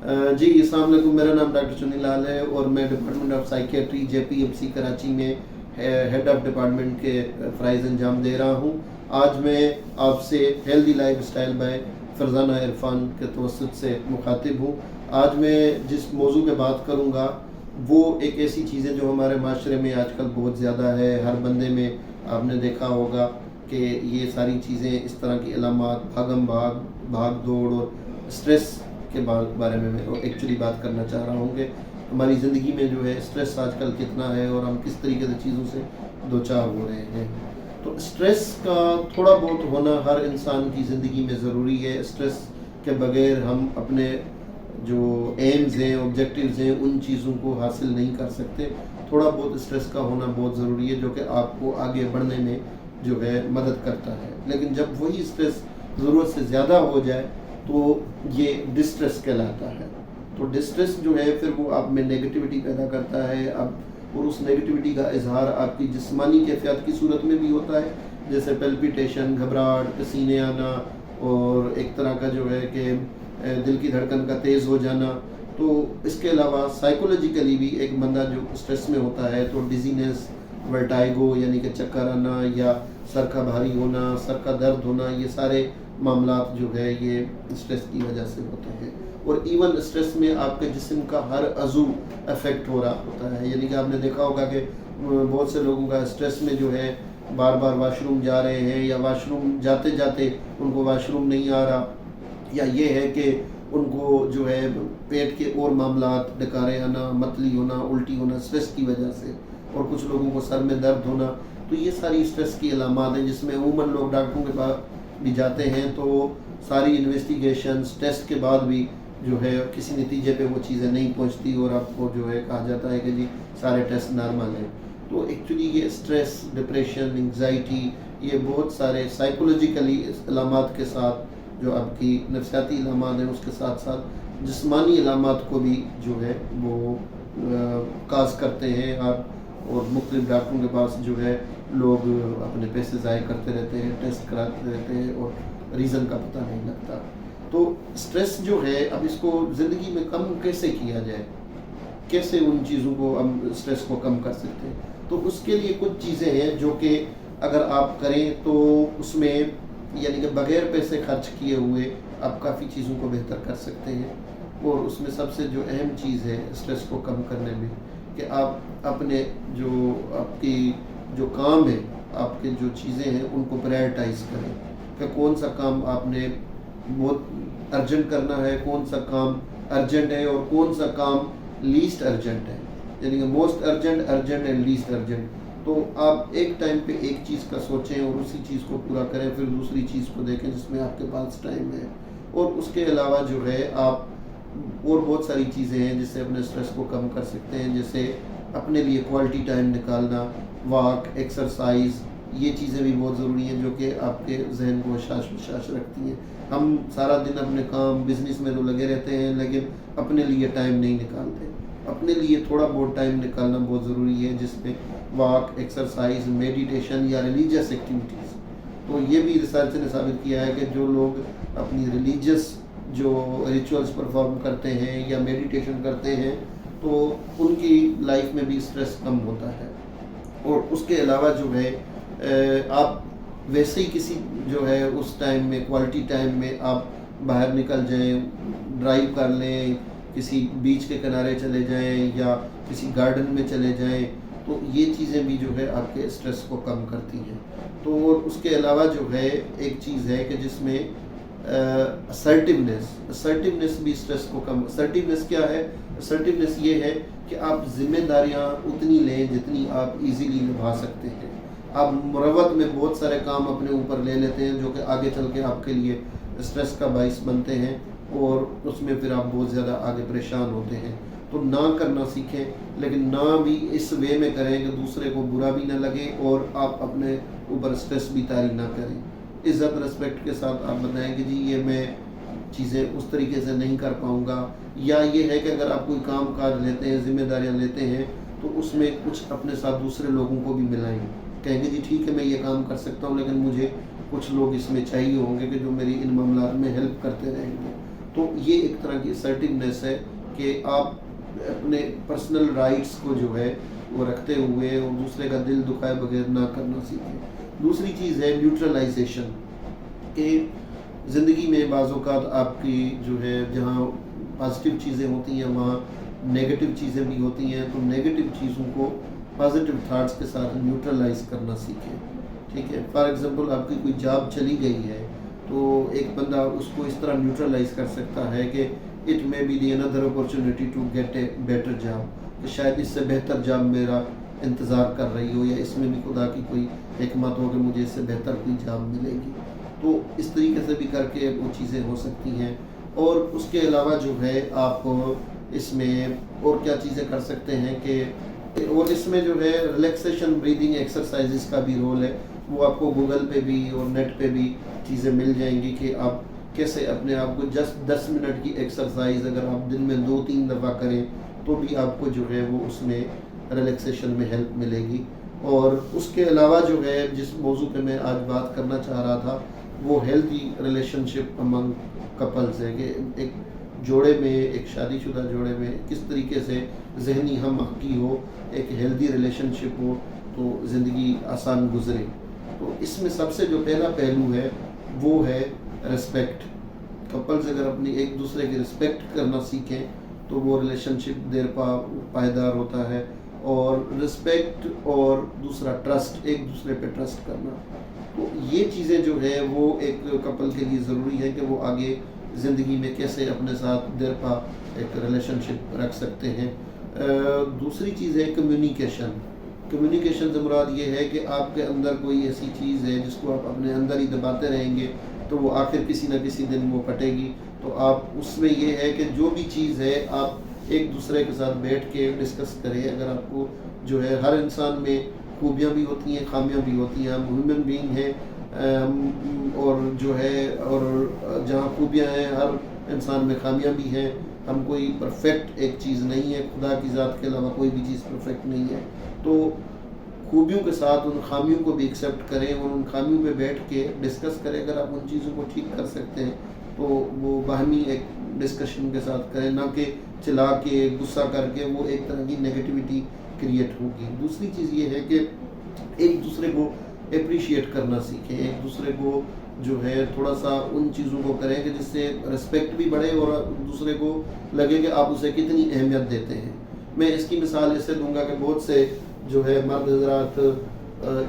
جی السلام علیکم، میرا نام ڈاکٹر چنی لال ہے اور میں department of psychiatry JPMC Karachi میں ہیڈ آف ڈپارٹمنٹ کے فرائض انجام دے رہا ہوں۔ آج میں آپ سے healthy life style by Farzana Irfan کے توسط سے مخاطب ہوں۔ آج میں جس موضوع پہ بات کروں گا وہ ایک ایسی چیز ہے جو ہمارے معاشرے میں آج کل بہت زیادہ ہے۔ ہر بندے میں آپ نے دیکھا ہوگا کہ یہ ساری چیزیں، اس طرح کی علامات، بھاگ دوڑ اور اسٹریس کے بارے میں ایکچولی بات کرنا چاہ رہا ہوں کہ ہماری زندگی میں جو ہے اسٹریس آج کل کتنا ہے اور ہم کس طریقے سے چیزوں سے دوچار ہو رہے ہیں۔ تو اسٹریس کا تھوڑا بہت ہونا ہر انسان کی زندگی میں ضروری ہے۔ اسٹریس کے بغیر ہم اپنے جو ایمز ہیں، آبجیکٹیوز ہیں، ان چیزوں کو حاصل نہیں کر سکتے۔ تھوڑا بہت اسٹریس کا ہونا بہت ضروری ہے جو کہ آپ کو آگے بڑھنے میں جو ہے مدد کرتا ہے۔ لیکن جب وہی اسٹریس ضرورت سے زیادہ ہو جائے تو یہ ڈسٹریس کہلاتا ہے۔ تو ڈسٹریس جو ہے پھر وہ آپ میں نیگیٹیوٹی پیدا کرتا ہے، اور اس نیگیٹیوٹی کا اظہار آپ کی جسمانی کیفیات کی صورت میں بھی ہوتا ہے، جیسے پیلپیٹیشن، گھبراہٹ، پسینے آنا، اور ایک طرح کا جو ہے کہ دل کی دھڑکن کا تیز ہو جانا۔ تو اس کے علاوہ سائیکولوجیکلی بھی ایک بندہ جو اسٹریس میں ہوتا ہے تو ڈیزینس، ورٹائگو یعنی کہ چکر آنا، یا سر کا بھاری ہونا، سر کا درد ہونا، یہ سارے معاملات جو ہے یہ اسٹریس کی وجہ سے ہوتے ہیں۔ اور ایون اسٹریس میں آپ کے جسم کا ہر عضو افیکٹ ہو رہا ہوتا ہے۔ یعنی کہ آپ نے دیکھا ہوگا کہ بہت سے لوگوں کا اسٹریس میں جو ہے بار بار واش روم جا رہے ہیں، یا واش روم جاتے جاتے ان کو واش روم نہیں آ رہا، یا یہ ہے کہ ان کو جو ہے پیٹ کے اور معاملات، ڈکارے آنا، متلی ہونا، الٹی ہونا اسٹریس کی وجہ سے، اور کچھ لوگوں کو سر میں درد ہونا۔ تو یہ ساری اسٹریس کی علامات ہیں جس میں عموماً لوگ ڈاکٹروں کے پاس بھی جاتے ہیں تو ساری انویسٹیگیشنز، ٹیسٹ کے بعد بھی جو ہے کسی نتیجے پہ وہ چیزیں نہیں پہنچتی، اور آپ کو جو ہے کہا جاتا ہے کہ جی سارے ٹیسٹ نارمل ہیں۔ تو ایکچولی یہ اسٹریس، ڈپریشن، انگزائٹی، یہ بہت سارے سائیکولوجیکلی علامات کے ساتھ جو آپ کی نفسیاتی علامات ہیں، اس کے ساتھ ساتھ جسمانی علامات کو بھی جو ہے وہ کاز کرتے ہیں۔ اور مختلف ڈاکٹروں کے پاس جو ہے لوگ اپنے پیسے ضائع کرتے رہتے ہیں، ٹیسٹ کراتے رہتے ہیں، اور ریزن کا پتہ نہیں لگتا۔ تو اسٹریس جو ہے، اب اس کو زندگی میں کم کیسے کیا جائے، کیسے ان چیزوں کو ہم اسٹریس کو کم کر سکتے ہیں؟ تو اس کے لیے کچھ چیزیں ہیں جو کہ اگر آپ کریں تو اس میں یعنی کہ بغیر پیسے خرچ کیے ہوئے آپ کافی چیزوں کو بہتر کر سکتے ہیں۔ اور اس میں سب سے جو اہم چیز ہے اسٹریس کو کم کرنے میں کہ آپ اپنے جو آپ کی جو کام ہے، آپ کے جو چیزیں ہیں ان کو پرائرٹائز کریں کہ کون سا کام آپ نے بہت ارجنٹ کرنا ہے، کون سا کام ارجنٹ ہے، اور کون سا کام لیسٹ ارجنٹ ہے، یعنی کہ most urgent, urgent and least urgent. تو آپ ایک ٹائم پہ ایک چیز کا سوچیں اور اسی چیز کو پورا کریں، پھر دوسری چیز کو دیکھیں جس میں آپ کے پاس ٹائم ہے۔ اور اس کے علاوہ جو ہے آپ اور بہت ساری چیزیں ہیں جس سے اپنے اسٹریس کو کم کر سکتے ہیں، جیسے اپنے لیے کوالٹی ٹائم نکالنا، واک، ایکسرسائز، یہ چیزیں بھی بہت ضروری ہیں جو کہ آپ کے ذہن کو حشاش رکھتی ہیں۔ ہم سارا دن اپنے کام، بزنس میں تو لگے رہتے ہیں لیکن اپنے لیے ٹائم نہیں نکالتے۔ اپنے لیے تھوڑا بہت ٹائم نکالنا بہت ضروری ہے، جس میں واک، ایکسرسائز، میڈیٹیشن یا ریلیجیس ایکٹیویٹیز۔ تو یہ بھی ریسرچ نے ثابت کیا ہے کہ جو لوگ اپنی ریلیجیس جو ریچولز پرفارم کرتے ہیں یا میڈیٹیشن کرتے ہیں تو ان کی لائف میں بھی اسٹریس کم ہوتا ہے۔ اور اس کے علاوہ جو ہے آپ ویسے ہی کسی جو ہے اس ٹائم میں، کوالٹی ٹائم میں آپ باہر نکل جائیں، ڈرائیو کر لیں، کسی بیچ کے کنارے چلے جائیں یا کسی گارڈن میں چلے جائیں، تو یہ چیزیں بھی جو ہے آپ کے اسٹریس کو کم کرتی ہیں۔ تو اس کے علاوہ جو ہے ایک چیز ہے کہ جس میں اسرٹیونیس بھی اسٹریس کو کم۔ اسرٹیونیس کیا ہے؟ اسرٹیونیس یہ ہے کہ آپ ذمہ داریاں اتنی لیں جتنی آپ ایزیلی نبھا سکتے ہیں۔ آپ مروت میں بہت سارے کام اپنے اوپر لے لیتے ہیں جو کہ آگے چل کے آپ کے لیے اسٹریس کا باعث بنتے ہیں، اور اس میں پھر آپ بہت زیادہ آگے پریشان ہوتے ہیں۔ تو نہ کرنا سیکھیں، لیکن نہ بھی اس وے میں کریں کہ دوسرے کو برا بھی نہ لگے اور آپ اپنے اوپر اسٹریس بھی طاری نہ کریں۔ عزت، رسپیکٹ کے ساتھ آپ بتائیں کہ جی یہ میں چیزیں اس طریقے سے نہیں کر پاؤں گا، یا یہ ہے کہ اگر آپ کوئی کام کاج لیتے ہیں، ذمہ داریاں لیتے ہیں تو اس میں کچھ اپنے ساتھ دوسرے لوگوں کو بھی ملائیں، کہیں گے جی ٹھیک ہے میں یہ کام کر سکتا ہوں لیکن مجھے کچھ لوگ اس میں چاہیے ہوں گے کہ جو میری ان معاملات میں ہیلپ کرتے رہیں گے۔ تو یہ ایک طرح کی assertiveness ہے کہ آپ اپنے پرسنل رائٹس کو جو ہے وہ رکھتے ہوئے اور دوسرے کا دل دکھائے بغیر نہ کرنا سیکھیں. دوسری چیز ہے نیوٹرلائزیشن، کہ زندگی میں بعض اوقات آپ کی جو ہے جہاں پازیٹیو چیزیں ہوتی ہیں وہاں نیگیٹو چیزیں بھی ہوتی ہیں، تو نیگیٹو چیزوں کو پازیٹیو تھاٹس کے ساتھ نیوٹرلائز کرنا سیکھیں. ٹھیک ہے، فار ایگزامپل آپ کی کوئی جاب چلی گئی ہے تو ایک بندہ اس کو اس طرح نیوٹرلائز کر سکتا ہے کہ it may be the another opportunity to get a better job, کہ شاید اس سے بہتر جاب میرا انتظار کر رہی ہو، یا اس میں بھی خدا کی کوئی حکمت ہو کہ مجھے اس سے بہتر کوئی جاب ملے گی. تو اس طریقے سے بھی کر کے وہ چیزیں ہو سکتی ہیں. اور اس کے علاوہ جو ہے آپ اس میں اور کیا چیزیں کر سکتے ہیں کہ اور اس میں جو ہے ریلیکسیشن بریدنگ ایکسرسائزز کا بھی رول ہے. وہ آپ کو گوگل پہ بھی اور نیٹ پہ بھی چیزیں مل جائیں گی کہ آپ کیسے اپنے آپ کو جسٹ 10 منٹ کی ایکسرسائز اگر آپ دن میں 2-3 دفعہ کریں تو بھی آپ کو جو ہے وہ اس میں ریلیکسیشن میں ہیلپ ملے گی. اور اس کے علاوہ جو ہے جس موضوع پہ میں آج بات کرنا چاہ رہا تھا وہ ہیلتھی ریلیشن شپ امنگ کپلز ہے، کہ ایک جوڑے میں، ایک شادی شدہ جوڑے میں کس طریقے سے ذہنی ہم آہنگی ہو، ایک ہیلتھی ریلیشن شپ ہو تو زندگی آسان گزرے. تو اس میں سب سے جو پہلا پہلو ہے وہ ہے رسپیکٹ. کپلز اگر اپنی ایک دوسرے کی رسپیکٹ کرنا سیکھیں تو وہ ریلیشن شپ دیر پائیدار ہوتا ہے. اور رسپیکٹ اور دوسرا ٹرسٹ، ایک دوسرے پہ ٹرسٹ کرنا، تو یہ چیزیں جو ہے وہ ایک کپل کے لیے ضروری ہے کہ وہ آگے زندگی میں کیسے اپنے ساتھ دیر پا ایک ریلیشن شپ رکھ سکتے ہیں. دوسری چیز ہے کمیونیکیشن. کمیونیکیشن سے مراد یہ ہے کہ آپ کے اندر کوئی ایسی چیز ہے جس کو آپ اپنے اندر ہی دباتے رہیں گے تو وہ آخر کسی نہ کسی دن وہ پھٹے گی. تو آپ اس میں یہ ہے کہ جو بھی چیز ہے آپ ایک دوسرے کے ساتھ بیٹھ کے ڈسکس کریں. اگر آپ کو جو ہے ہر انسان میں خوبیاں بھی ہوتی ہیں، خامیاں بھی ہوتی ہیں، ہم ہیومن بینگ ہیں، اور جو ہے اور جہاں خوبیاں ہیں ہر انسان میں خامیاں بھی ہیں. ہم کوئی پرفیکٹ ایک چیز نہیں ہے، خدا کی ذات کے علاوہ کوئی بھی چیز پرفیکٹ نہیں ہے. تو خوبیوں کے ساتھ ان خامیوں کو بھی ایکسیپٹ کریں اور ان خامیوں پہ بیٹھ کے ڈسکس کریں. اگر آپ ان چیزوں کو ٹھیک کر سکتے ہیں تو وہ باہمی ایک ڈسکشن کے ساتھ کریں، نہ کہ چلا کے غصہ کر کے، وہ ایک طرح کی نیگیٹیوٹی کریٹ ہوگی. دوسری چیز یہ ہے کہ ایک دوسرے کو اپریشیٹ کرنا سیکھیں. ایک دوسرے کو جو ہے تھوڑا سا ان چیزوں کو کریں کہ جس سے رسپیکٹ بھی بڑھے اور دوسرے کو لگے کہ آپ اسے کتنی اہمیت دیتے ہیں. میں اس کی مثال ایسے دوں گا کہ بہت سے جو ہے مرد حضرات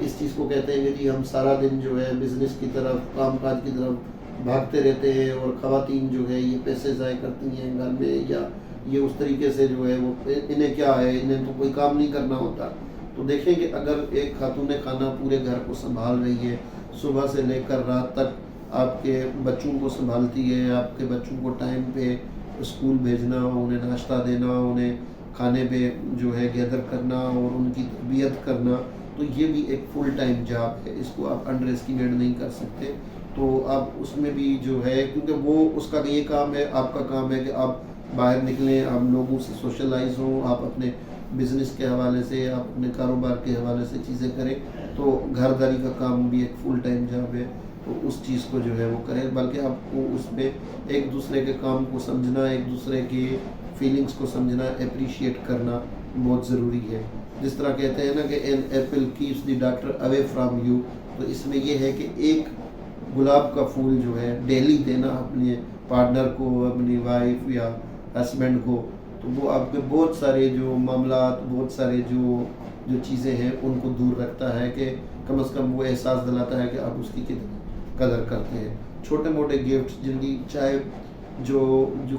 اس چیز کو کہتے ہیں کہ جی ہم سارا دن جو ہے بزنس کی طرف، کام کاج کی طرف بھاگتے رہتے ہیں، اور خواتین جو ہے یہ پیسے ضائع کرتی ہیں گھر میں، یا یہ اس طریقے سے جو ہے وہ انہیں کیا ہے، انہیں تو کوئی کام نہیں کرنا ہوتا. تو دیکھیں کہ اگر ایک خاتون خانہ پورے گھر کو سنبھال رہی ہے، صبح سے لے کر رات تک آپ کے بچوں کو سنبھالتی ہے، آپ کے بچوں کو ٹائم پہ اسکول بھیجنا، انہیں ناشتہ دینا، انہیں کھانے پہ جو ہے گیدر کرنا اور ان کی تربیت کرنا، تو یہ بھی ایک فل ٹائم جاب ہے. اس کو آپ انڈر اسٹیمیٹ نہیں کر سکتے. تو آپ اس میں بھی جو ہے، کیونکہ وہ اس کا یہ کام ہے، آپ کا کام ہے کہ آپ باہر نکلیں، آپ لوگوں سے سوشلائز ہوں، آپ اپنے بزنس کے حوالے سے، آپ اپنے کاروبار کے حوالے سے چیزیں کریں. تو گھر داری کا کام بھی ایک فل ٹائم جاب ہے، تو اس چیز کو جو ہے وہ کریں. بلکہ آپ کو اس میں ایک دوسرے کے کام کو سمجھنا، ایک دوسرے کی فیلنگس کو سمجھنا، اپریشیٹ کرنا بہت ضروری ہے. جس طرح کہتے ہیں نا کہ an apple keeps the doctor away from you, تو اس میں یہ ہے کہ ایک گلاب کا پھول جو ہے ڈیلی دینا اپنے پارٹنر کو، اپنی وائف یا ہسبینڈ کو، تو وہ آپ کے بہت سارے جو معاملات، بہت سارے جو چیزیں ہیں ان کو دور رکھتا ہے، کہ کم از کم وہ احساس دلاتا ہے کہ آپ اس کی کتنی قدر کرتے ہیں. چھوٹے موٹے گفٹ جن کی چاہے جو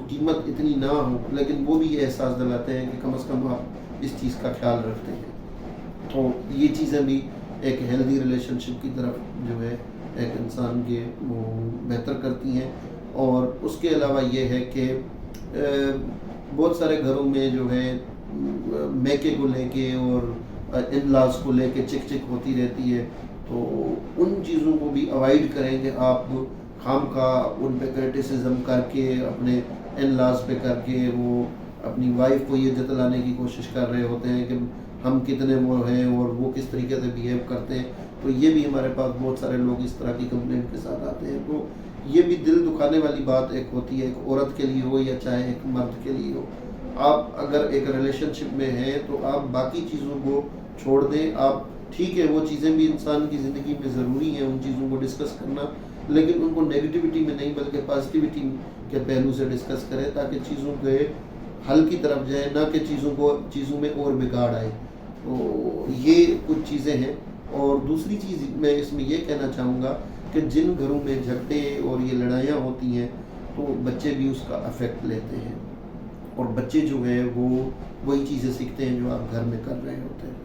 قیمت اتنی نہ ہو، لیکن وہ بھی یہ احساس دلاتے ہیں کہ کم از کم آپ اس چیز کا خیال رکھتے ہیں. تو یہ چیزیں بھی ایک ہیلدی ریلیشن شپ کی طرف جو ہے ایک انسان کے وہ بہتر کرتی ہیں. اور اس کے علاوہ یہ ہے کہ بہت سارے گھروں میں جو ہے میکے کو لے کے اور ان لاز کو لے کے چک چک ہوتی رہتی ہے. تو ان چیزوں کو بھی اوائڈ کریں کہ آپ خام کا ان پہ کرٹیسزم کر کے، اپنے ان لاز پہ کر کے وہ اپنی وائف کو یہ جتلانے کی کوشش کر رہے ہوتے ہیں کہ ہم کتنے وہ ہیں اور وہ کس طریقے سے بیہیو کرتے ہیں. تو یہ بھی ہمارے پاس بہت سارے لوگ اس طرح کی کمپلینٹ کے ساتھ آتے ہیں. تو یہ بھی دل دکھانے والی بات ایک ہوتی ہے، ایک عورت کے لیے ہو یا چاہے ایک مرد کے لیے ہو. آپ اگر ایک ریلیشن شپ میں ہیں تو آپ باقی چیزوں کو چھوڑ دیں. آپ ٹھیک ہے وہ چیزیں بھی انسان کی زندگی میں ضروری ہیں، ان چیزوں کو ڈسکس کرنا، لیکن ان کو نیگیٹیوٹی میں نہیں بلکہ پازیٹیوٹی کے پہلو سے ڈسکس کریں تاکہ چیزوں کے حل کی طرف جائیں، نہ کہ چیزوں میں اور بگاڑ آئے. تو یہ کچھ چیزیں ہیں. اور دوسری چیز میں اس میں یہ کہنا چاہوں گا کہ جن گھروں میں جھگڑے اور یہ لڑائیاں ہوتی ہیں تو بچے بھی اس کا افیکٹ لیتے ہیں، اور بچے جو ہے وہ وہی چیزیں سیکھتے ہیں جو آپ گھر میں کر رہے ہوتے ہیں.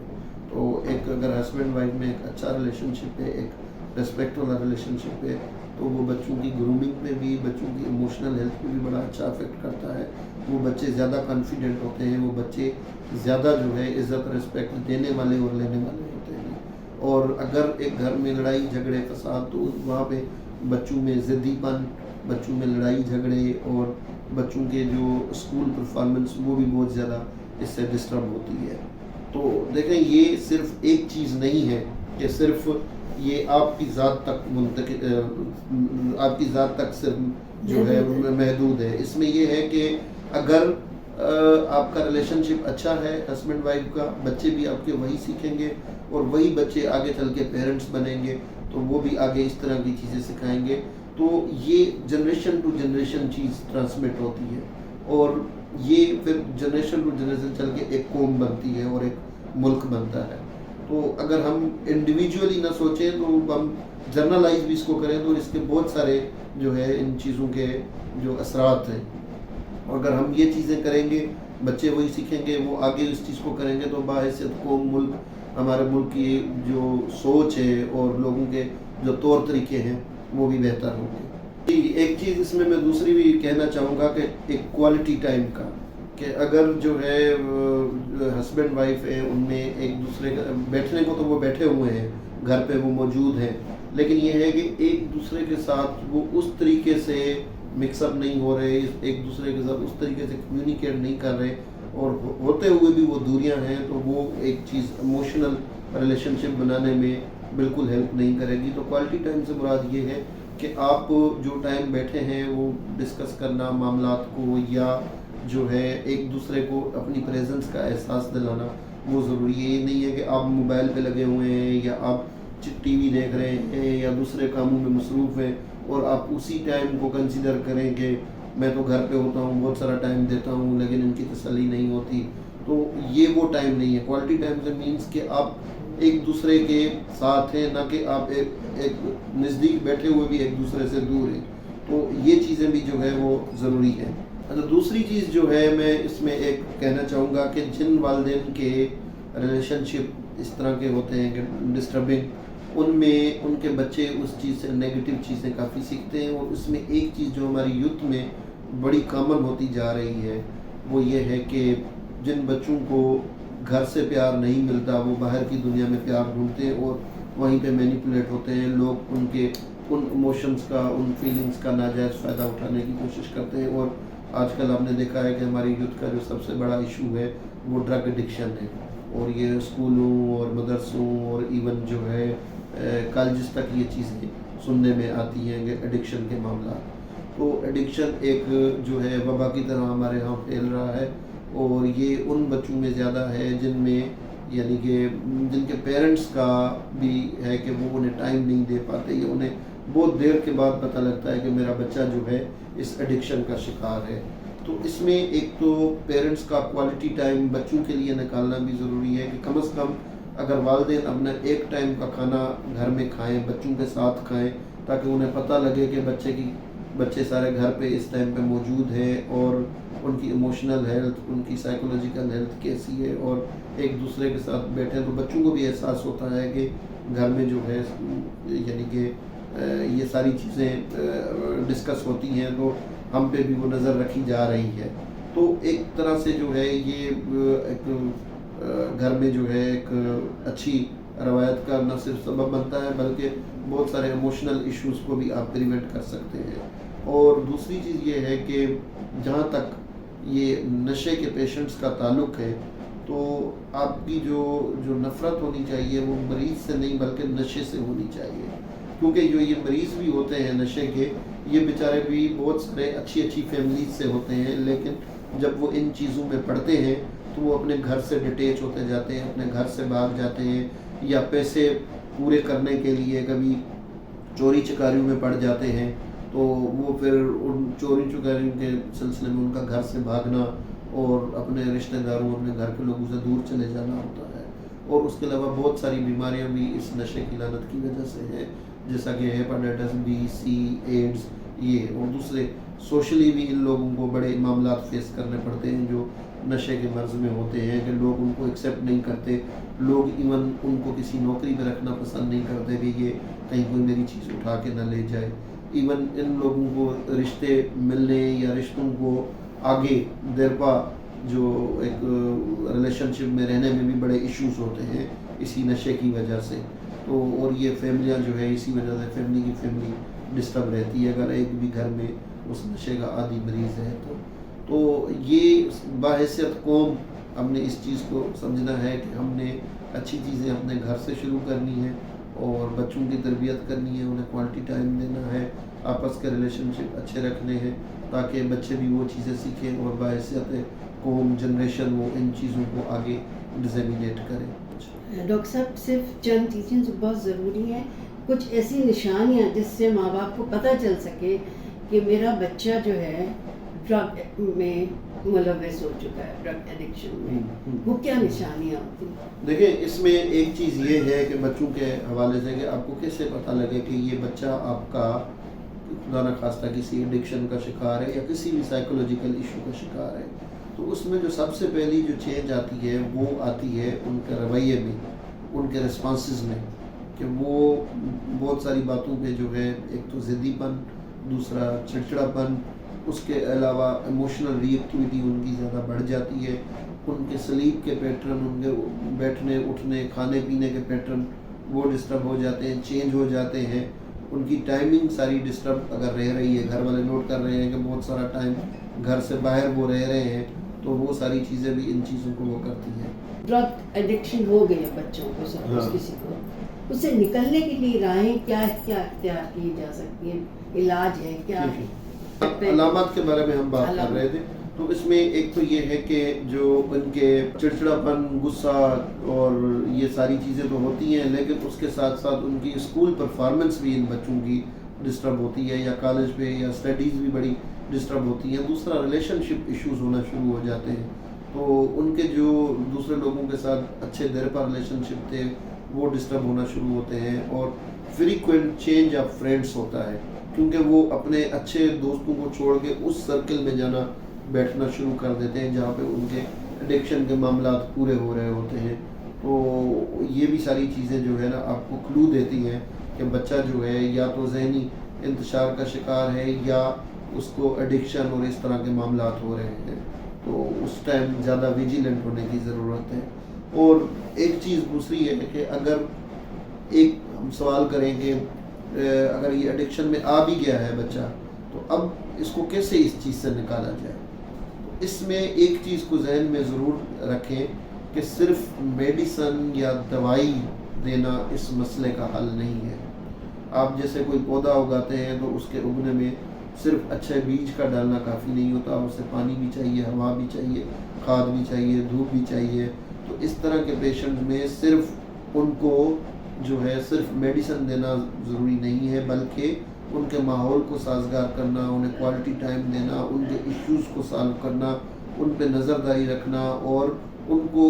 تو ایک اگر ہسبینڈ وائف میں ایک اچھا ریلیشن شپ ہے، ایک ریسپیکٹ والا ریلیشن شپ ہے، تو وہ بچوں کی گرومنگ میں بھی، بچوں کی ایموشنل ہیلتھ پہ بھی بڑا اچھا افیکٹ کرتا ہے. وہ بچے زیادہ کانفیڈنٹ ہوتے ہیں، وہ بچے زیادہ جو ہے عزت رسپیکٹ دینے والے اور لینے والے ہوتے ہیں. اور اگر ایک گھر میں لڑائی جھگڑے فساد تو وہاں پہ بچوں میں ضدی پن، بچوں میں لڑائی جھگڑے اور بچوں کے جو اسکول پرفارمنس وہ بھی بہت زیادہ اس سے ڈسٹرب ہوتی ہے. تو دیکھیں یہ صرف ایک چیز نہیں ہے کہ صرف یہ آپ کی ذات تک آپ کی ذات تک صرف جو ہے محدود ہے. اس میں یہ ہے کہ اگر آپ کا ریلیشن شپ اچھا ہے ہسبینڈ وائف کا، بچے بھی آپ کے وہی سیکھیں گے اور وہی بچے آگے چل کے پیرنٹس بنیں گے تو وہ بھی آگے اس طرح کی چیزیں سکھائیں گے. تو یہ جنریشن ٹو جنریشن چیز ٹرانسمٹ ہوتی ہے اور یہ پھر جنریشن ٹو جنریشن چل کے ایک قوم بنتی ہے اور ایک ملک بنتا ہے. تو اگر ہم انڈیویجولی نہ سوچیں تو ہم جرنلائز بھی اس کو کریں تو اس کے بہت سارے جو ہے ان چیزوں کے جو اثرات ہیں. اور اگر ہم یہ چیزیں کریں گے بچے وہی سیکھیں گے، وہ آگے اس چیز کو کریں گے تو باحثیت قوم، ملک، ہمارے ملک کی جو سوچ ہے اور لوگوں کے جو طور طریقے ہیں وہ بھی بہتر ہوں گے. ایک چیز اس میں دوسری بھی کہنا چاہوں گا کہ ایک کوالٹی ٹائم کا، کہ اگر جو ہے ہسبینڈ وائف ہیں ان میں ایک دوسرے کا بیٹھنے کو تو وہ بیٹھے ہوئے ہیں، گھر پہ وہ موجود ہیں، لیکن یہ ہے کہ ایک دوسرے کے ساتھ وہ اس طریقے سے مکس اپ نہیں ہو رہے، ایک دوسرے کے ساتھ اس طریقے سے کمیونیکیٹ نہیں کر رہے، اور ہوتے ہوئے بھی وہ دوریاں ہیں، تو وہ ایک چیز ایموشنل ریلیشن شپ بنانے میں بالکل ہیلپ نہیں کرے گی. تو کوالٹی ٹائم سے مراد یہ ہے کہ آپ جو ٹائم بیٹھے ہیں وہ ڈسکس کرنا معاملات کو، یا جو ہے ایک دوسرے کو اپنی پریزنس کا احساس دلانا وہ ضروری ہے. یہ نہیں ہے کہ آپ موبائل پہ لگے ہوئے ہیں یا آپ ٹی وی دیکھ رہے ہیں یا دوسرے کاموں میں مصروف ہیں اور آپ اسی ٹائم کو کنسیڈر کریں کہ میں تو گھر پہ ہوتا ہوں، بہت سارا ٹائم دیتا ہوں لیکن ان کی تسلی نہیں ہوتی. تو یہ وہ ٹائم نہیں ہے. کوالٹی ٹائم سے مینس کہ آپ ایک دوسرے کے ساتھ ہیں، نہ کہ آپ ایک نزدیک بیٹھے ہوئے بھی ایک دوسرے سے دور ہیں. تو یہ چیزیں بھی جو ہے وہ ضروری ہیں. دوسری چیز جو ہے میں اس میں ایک کہنا چاہوں گا کہ جن والدین کے ریلیشن شپ اس طرح کے ہوتے ہیں کہ ڈسٹربنگ، ان میں ان کے بچے اس چیز سے نیگیٹو چیزیں کافی سیکھتے ہیں. اور اس میں ایک چیز جو ہماری یوتھ میں بڑی کامن ہوتی جا رہی ہے وہ یہ ہے کہ جن بچوں کو گھر سے پیار نہیں ملتا وہ باہر کی دنیا میں پیار ڈھونڈتے ہیں اور وہیں پہ مینیپولیٹ ہوتے ہیں. لوگ ان ایموشنز کا، ان فیلنگز کا ناجائز فائدہ اٹھانے کی کوشش کرتے ہیں. اور آج کل آپ نے دیکھا ہے کہ ہماری یوتھ کا جو سب سے بڑا ایشو ہے وہ ڈرگ ایڈکشن ہے، اور یہ اسکولوں اور مدرسوں اور ایون جو ہے کالجز تک یہ چیزیں سننے میں آتی ہیں کہ ایڈکشن کے معاملات. تو ایڈکشن ایک جو ہے وبا کی طرح ہمارے ہاں پھیل رہا ہے، اور یہ ان بچوں میں زیادہ ہے جن میں یعنی کہ جن کے پیرنٹس کا بھی ہے کہ وہ انہیں ٹائم نہیں دے پاتے، یا انہیں بہت دیر کے بعد پتہ لگتا ہے کہ میرا بچہ جو ہے اس ایڈکشن کا شکار ہے. تو اس میں ایک تو پیرنٹس کا کوالٹی ٹائم بچوں کے لیے نکالنا بھی ضروری ہے کہ کم از کم اگر والدین اپنا ایک ٹائم کا کھانا گھر میں کھائیں، بچوں کے ساتھ کھائیں، تاکہ انہیں پتہ لگے کہ بچے سارے گھر پہ اس ٹائم پہ موجود ہیں اور ان کی ایموشنل ہیلتھ، ان کی سائیکولوجیکل ہیلتھ کیسی ہے، اور ایک دوسرے کے ساتھ بیٹھیں تو بچوں کو بھی احساس ہوتا ہے کہ گھر میں جو ہے یعنی کہ یہ ساری چیزیں ڈسکس ہوتی ہیں تو ہم پہ بھی وہ نظر رکھی جا رہی ہے. تو ایک طرح سے جو ہے یہ ایک گھر میں جو ہے ایک اچھی روایت کا نہ صرف سبب بنتا ہے بلکہ بہت سارے ایموشنل ایشوز کو بھی آپ پریونٹ کر سکتے ہیں. اور دوسری چیز یہ ہے کہ جہاں تک یہ نشے کے پیشنٹس کا تعلق ہے تو آپ کی جو نفرت ہونی چاہیے وہ مریض سے نہیں بلکہ نشے سے ہونی چاہیے، کیونکہ جو یہ مریض بھی ہوتے ہیں نشے کے یہ بیچارے بھی بہت سارے اچھی فیملیز سے ہوتے ہیں، لیکن جب وہ ان چیزوں میں پڑتے ہیں تو وہ اپنے گھر سے ڈٹیچ ہوتے جاتے ہیں، اپنے گھر سے بھاگ جاتے ہیں، یا پیسے پورے کرنے کے لیے کبھی چوری چکاریوں میں پڑ جاتے ہیں، تو وہ پھر ان چوری چکاریوں کے سلسلے میں ان کا گھر سے بھاگنا اور اپنے رشتہ داروں اپنے گھر کے لوگوں سے دور چلے جانا ہوتا ہے۔ اور اس کے علاوہ بہت ساری بیماریاں بھی اس نشے کی لعنت کی وجہ سے ہیں، جیسا کہ ہیپاٹائٹس بی، سی، ایڈز، یہ اور دوسرے سوشلی بھی ان لوگوں کو بڑے معاملات فیس کرنے پڑتے ہیں جو نشے کے مرض میں ہوتے ہیں، کہ لوگ ان کو ایکسیپٹ نہیں کرتے، لوگ ایون ان کو کسی نوکری پہ رکھنا پسند نہیں کرتے کہ یہ کہیں کوئی میری چیز اٹھا کے نہ لے جائے۔ ایون ان لوگوں کو رشتے ملنے یا رشتوں کو آگے دیرپا جو ایک ریلیشن شپ میں رہنے میں بھی بڑے ایشوز ہوتے ہیں اسی نشے کی وجہ سے۔ تو اور یہ فیملیاں جو ہے اسی وجہ سے فیملی کی فیملی ڈسٹرب رہتی ہے اگر ایک بھی گھر میں اس نشے کا عادی مریض ہے تو یہ باحیثیت قوم ہم نے اس چیز کو سمجھنا ہے کہ ہم نے اچھی چیزیں اپنے گھر سے شروع کرنی ہے اور بچوں کی تربیت کرنی ہے، انہیں کوالٹی ٹائم دینا ہے، آپس کے ریلیشن شپ اچھے رکھنے ہیں تاکہ بچے بھی وہ چیزیں سیکھیں اور باحیثیت قوم جنریشن وہ ان چیزوں کو آگے ڈزیمینیٹ کریں۔ ڈاکٹر صاحب صرف چند چیزیں بہت ضروری ہیں، کچھ ایسی نشانیاں جس سے ماں باپ کو پتہ چل سکے کہ میرا بچہ جو ہے ڈرگ میں ملوث ہو چکا ہے، ڈرگ ایڈکشن میں، وہ کیا نشانیاں ہوتی ہیں؟ دیکھیں اس میں ایک چیز یہ ہے کہ بچوں کے حوالے سے کہ آپ کو کیسے پتہ لگے کہ یہ بچہ آپ کا خدا نخواستہ کسی ایڈکشن کا شکار ہے یا کسی بھی سائیکولوجیکل ایشو کا شکار ہے، تو اس میں جو سب سے پہلی جو چینج آتی ہے وہ آتی ہے ان کے رویے میں، ان کے رسپانسز میں، کہ وہ بہت ساری باتوں پہ جو ہے ایک تو ضدی پن، دوسرا چڑچڑا پن، اس کے علاوہ ایموشنل ری ایکٹیویٹی ان کی زیادہ بڑھ جاتی ہے، ان کے سلیپ کے پیٹرن، ان کے بیٹھنے اٹھنے کھانے پینے کے پیٹرن وہ ڈسٹرب ہو جاتے ہیں، چینج ہو جاتے ہیں، ان کی ٹائمنگ ساری ڈسٹرب اگر رہ رہی ہے، گھر والے نوٹ کر رہے ہیں کہ بہت سارا ٹائم گھر سے باہر وہ رہ رہے ہیں، تو وہ ساری چیزیں بھی ان چیزوں کو وہ کرتی ہیں۔ ڈرگ ایڈکشن ہو گئی ہے بچوں کو، سپوز کسی کو، اس سے نکلنے کے لیے راہیں کیا اختیار کی جا سکتی ہیں، علاج ہے کیا ہے؟ علامات کے بارے میں ہم بات کر رہے تھے، تو اس میں ایک تو یہ ہے کہ جو ان کے چڑچڑاپن، غصہ اور یہ ساری چیزیں تو ہوتی ہیں، لیکن اس کے ساتھ ساتھ ان کی اسکول پرفارمنس بھی ان بچوں کی ڈسٹرب ہوتی ہے، یا کالج پہ یا اسٹڈیز بھی بڑی ڈسٹرب ہوتی ہیں۔ دوسرا ریلیشن شپ ایشوز ہونا شروع ہو جاتے ہیں، تو ان کے جو دوسرے لوگوں کے ساتھ اچھے دیر پر ریلیشن شپ تھے وہ ڈسٹرب ہونا شروع ہوتے ہیں، اور فریکوینٹ چینج آف فرینڈس ہوتا ہے، کیونکہ وہ اپنے اچھے دوستوں کو چھوڑ کے اس سرکل میں جانا بیٹھنا شروع کر دیتے ہیں جہاں پہ ان کے ایڈکشن کے معاملات پورے ہو رہے ہوتے ہیں۔ تو یہ بھی ساری چیزیں جو ہے نا آپ کو کلو دیتی ہیں کہ بچہ جو ہے یا تو ذہنی انتشار کا شکار ہے یا اس کو ایڈکشن اور اس طرح کے معاملات ہو رہے ہیں، تو اس ٹائم زیادہ ویجیلنٹ ہونے کی ضرورت ہے۔ اور ایک چیز دوسری ہے کہ اگر ایک ہم سوال کریں کہ اگر یہ ایڈکشن میں آ بھی گیا ہے بچہ، تو اب اس کو کیسے اس چیز سے نکالا جائے؟ اس میں ایک چیز کو ذہن میں ضرور رکھیں کہ صرف میڈیسن یا دوائی دینا اس مسئلے کا حل نہیں ہے۔ آپ جیسے کوئی پودا اگاتے ہیں تو اس کے اگنے میں صرف اچھے بیج کا ڈالنا کافی نہیں ہوتا، اسے پانی بھی چاہیے، ہوا بھی چاہیے، کھاد بھی چاہیے، دھوپ بھی چاہیے۔ تو اس طرح کے پیشنٹ میں صرف ان کو جو ہے صرف میڈیسن دینا ضروری نہیں ہے، بلکہ ان کے ماحول کو سازگار کرنا، انہیں کوالٹی ٹائم دینا، ان کے ایشوز کو سالو کرنا، ان پہ نظرداری رکھنا اور ان کو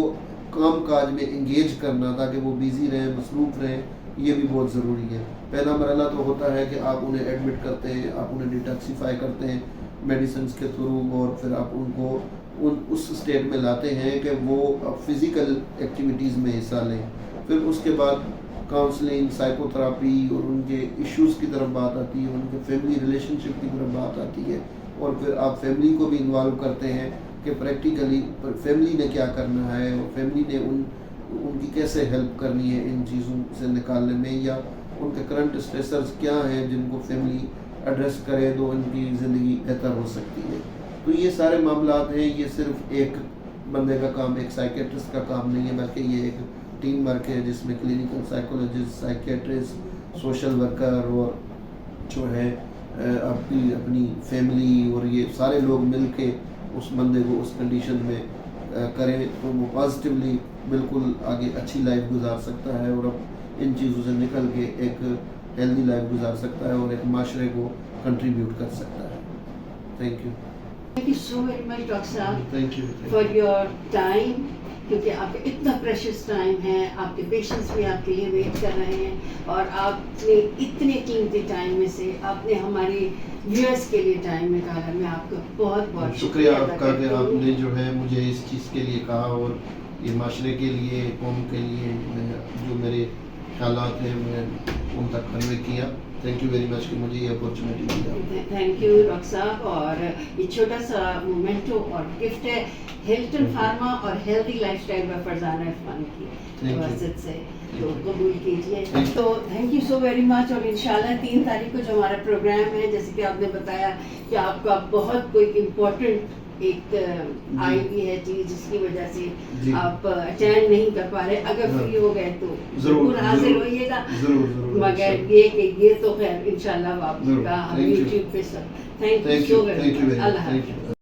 کام کاج میں انگیج کرنا تاکہ وہ بیزی رہیں، مصروف رہیں، یہ بھی بہت ضروری ہے۔ پہلا مرحلہ تو ہوتا ہے کہ آپ انہیں ایڈمٹ کرتے ہیں، آپ انہیں ڈیٹاکسیفائی کرتے ہیں میڈیسنز کے تھرو، اور پھر آپ ان کو اس اسٹیٹ میں لاتے ہیں کہ وہ فزیکل ایکٹیویٹیز میں حصہ لیں۔ پھر اس کے بعد کاؤنسلنگ، سائیکو تھراپی اور ان کے ایشوز کی طرف بات آتی ہے، ان کے فیملی ریلیشن شپ کی طرف بات آتی ہے، اور پھر آپ فیملی کو بھی انوالو کرتے ہیں کہ پریکٹیکلی فیملی نے کیا کرنا ہے، اور فیملی نے ان کی کیسے ہیلپ کرنی ہے ان چیزوں سے نکالنے میں، یا ان کے کرنٹ اسٹریسرز کیا ہیں جن کو فیملی ایڈریس کرے تو ان کی زندگی بہتر ہو سکتی ہے۔ تو یہ سارے معاملات ہیں، یہ صرف ایک بندے کا کام، ایک سائیکیٹرسٹ کا کام نہیں ہے، بلکہ یہ ایک ٹیم ورک ہے جس میں clinical psychologist, psychiatrist, social worker اور جو ہے آپ کی اپنی فیملی اور یہ سارے لوگ مل کے اس بندے کو اس کنڈیشن میں کریں تو وہ پازیٹیولی بالکل آگے اچھی لائف گزار سکتا ہے اور اب ان چیزوں سے نکل کے ایک ہیلدی لائف گزار سکتا ہے اور ایک معاشرے کو کنٹریبیوٹ کر سکتا ہے. Thank you. Thank you so very much, Dr. Saab, thank you. for your time. کیونکہ آپ کا اتنا پریشیس ٹائم ہے, آپ کے پیشنٹس بھی آپ کے لیے ویٹ کر رہے ہیں, اور آپ نے اتنے قیمتی ٹائم میں سے آپ نے ہمارے ویورس کے لیے ٹائم نکالا. میں آپ کا بہت بہت شکریہ آپ کا کہ آپ نے جو ہے مجھے اس چیز کے لیے کہا, اور یہ معاشرے کے لیے, قوم کے لیے جو میرے خیالات ہیں میں ان تک کنوے کیا. تھینک یو ویری مچ کہ مجھے یہ اپورچونیٹی دیا. تھینک یو ڈاکٹر صاحب. اور یہ چھوٹا سا مومنٹو اور گفٹ ہے ہلٹن فارما اور ہیلدی لائف اسٹائل میں فرزانہ عرفان کی واسط سے, تو قبول کیجیے. تو تھینک یو سو ویری مچ. اور انشاءاللہ 3 تاریخ کو جو ہمارا پروگرام ہے, جیسے کہ آپ نے بتایا کہ آپ کا بہت کوئی امپورٹنٹ ایک آئی بھی ہے چیز جس کی وجہ سے آپ اٹینڈ نہیں کر پا رہے, اگر فری ہو گئے تو ضرور حاضر ہوئیے گا. مگر یہ کہ یہ تو خیر انشاءاللہ آپ کا ہم یوٹیوب پہ سب. Thank you so very much. اللہ حافظ.